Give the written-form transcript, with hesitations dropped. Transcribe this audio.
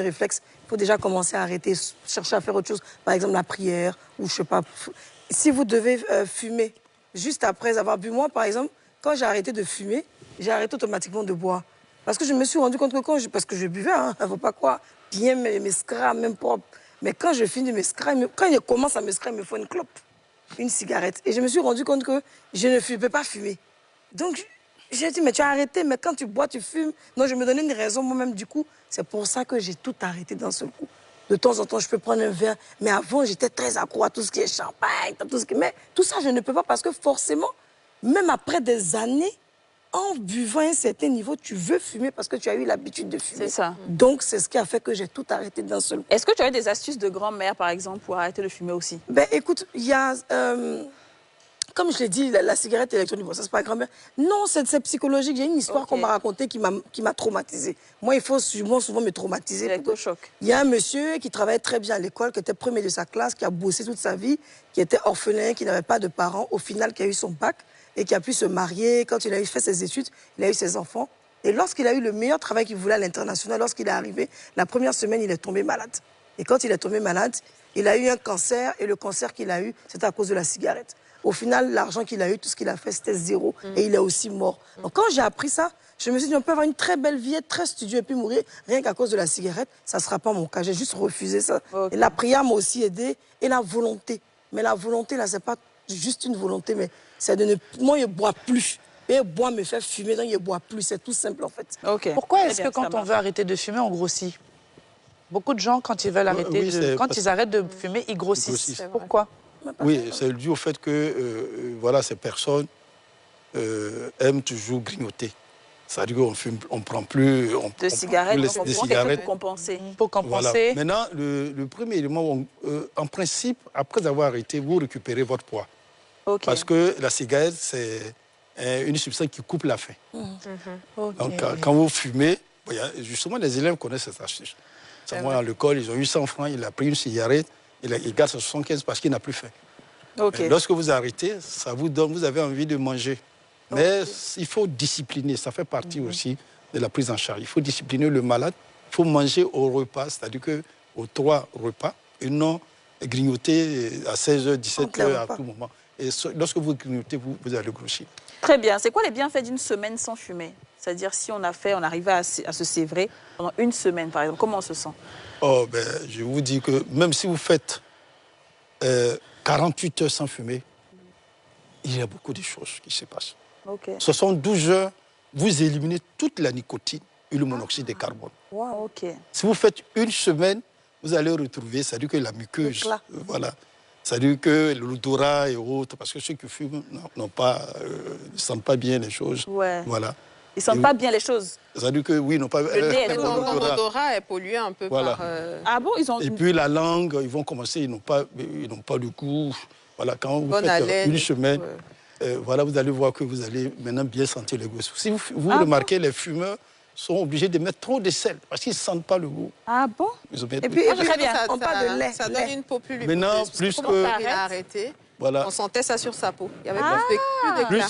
réflexe, il faut déjà commencer à arrêter, chercher à faire autre chose. Par exemple, la prière, ou je sais pas. Si vous devez fumer, juste après avoir bu, moi, par exemple, quand j'ai arrêté de fumer, j'ai arrêté automatiquement de boire. Parce que je me suis rendu compte que parce que je buvais, hein, il ne faut pas croire, bien mes scras, même propres. Mais quand je finis mes scras, quand je commence à me scraper, il me faut une clope, une cigarette. Et je me suis rendu compte que je ne peux pas fumer. Donc, j'ai dit, mais tu as arrêté, mais quand tu bois, tu fumes. Non, je me donnais une raison moi-même, du coup. C'est pour ça que j'ai tout arrêté d'un seul coup. De temps en temps, je peux prendre un verre. Mais avant, j'étais très accro à tout ce qui est champagne, tout ce qui... Mais tout ça, je ne peux pas parce que forcément, même après des années, en buvant à un certain niveau, tu veux fumer parce que tu as eu l'habitude de fumer. C'est ça. Donc, c'est ce qui a fait que j'ai tout arrêté d'un seul coup. Est-ce que tu as eu des astuces de grand-mère, par exemple, pour arrêter de fumer aussi? Ben, écoute, il y a... comme je l'ai dit, la cigarette électronique, bon, ça c'est pas grand-mère. Non, c'est psychologique. J'ai une histoire qu'on m'a racontée qui m'a traumatisée. Moi, il faut souvent me traumatiser. Électrochoc. Il y a un monsieur qui travaillait très bien à l'école, qui était premier de sa classe, qui a bossé toute sa vie, qui était orphelin, qui n'avait pas de parents, au final, qui a eu son bac et qui a pu se marier. Quand il a fait ses études, il a eu ses enfants. Et lorsqu'il a eu le meilleur travail qu'il voulait à l'international, lorsqu'il est arrivé, la première semaine, il est tombé malade. Et quand il est tombé malade, il a eu un cancer, et le cancer qu'il a eu, c'était à cause de la cigarette. Au final, l'argent qu'il a eu, tout ce qu'il a fait, c'était zéro. Et il est aussi mort. Donc, quand j'ai appris ça, je me suis dit, on peut avoir une très belle vie, être très studieux et puis mourir rien qu'à cause de la cigarette. Ça ne sera pas mon cas. J'ai juste refusé ça. Okay. Et la prière m'a aussi aidé. Et la volonté. Mais la volonté, là, ce n'est pas juste une volonté, mais c'est de ne... Moi, je ne bois plus. Et boire me fait fumer, donc je ne bois plus. C'est tout simple, en fait. Okay. Pourquoi est-ce que quand on veut arrêter de fumer, on grossit? Beaucoup de gens, quand ils veulent arrêter quand ils arrêtent de fumer, ils grossissent. Pourquoi? Oui, c'est dû au fait que voilà, ces personnes aiment toujours grignoter. C'est-à-dire qu'on ne prend plus de cigarettes, des cigarettes. Pour compenser. Pour compenser. Voilà. Maintenant, le premier élément, en principe, après avoir arrêté, vous récupérez votre poids. Okay. Parce que la cigarette, c'est une substance qui coupe la faim. Okay. Donc, quand vous fumez, justement, les élèves connaissent cette astuce. Moi, à l'école, ils ont eu 100 francs, il a pris une cigarette, il garde 75 parce qu'il n'a plus faim. Okay. Lorsque vous arrêtez, ça vous donne, vous avez envie de manger. Mais il faut discipliner, ça fait partie aussi de la prise en charge. Il faut discipliner le malade, il faut manger au repas, c'est-à-dire qu'aux 3 repas, et non grignoter à 16h, 17h, à tout moment. Et lorsque vous grignotez, vous allez grossir. Très bien. C'est quoi les bienfaits d'une semaine sans fumer? C'est-à-dire si on arrivait à se sévrer pendant une semaine, par exemple, comment on se sent? Oh, ben, je vous dis que même si vous faites 48 heures sans fumer, il y a beaucoup de choses qui se passent. Okay. 72 heures, vous éliminez toute la nicotine et le monoxyde de carbone. Wow, okay. Si vous faites une semaine, vous allez retrouver, c'est-à-dire que la muqueuse, voilà, c'est-à-dire que l'odorat et autres, parce que ceux qui fument ne sentent pas bien les choses. Ouais. Voilà. Ils ne sentent pas bien les choses. C'est-à-dire que oui, ils n'ont pas... L'odorat est pollué un peu par... Ah bon, ils ont... Et puis la langue, ils vont commencer, ils n'ont pas de goût. Voilà, quand vous faites une semaine, voilà, vous allez voir que vous allez maintenant bien sentir le goût. Si vous remarquez, les fumeurs sont obligés de mettre trop de sel parce qu'ils ne sentent pas le goût. Ah bon? Et puis, très bien, on parle de lait. Ça donne une peau plus lumineuse. Maintenant, plus que... Il a arrêté. Voilà. On sentait ça sur sa peau. Il y avait plus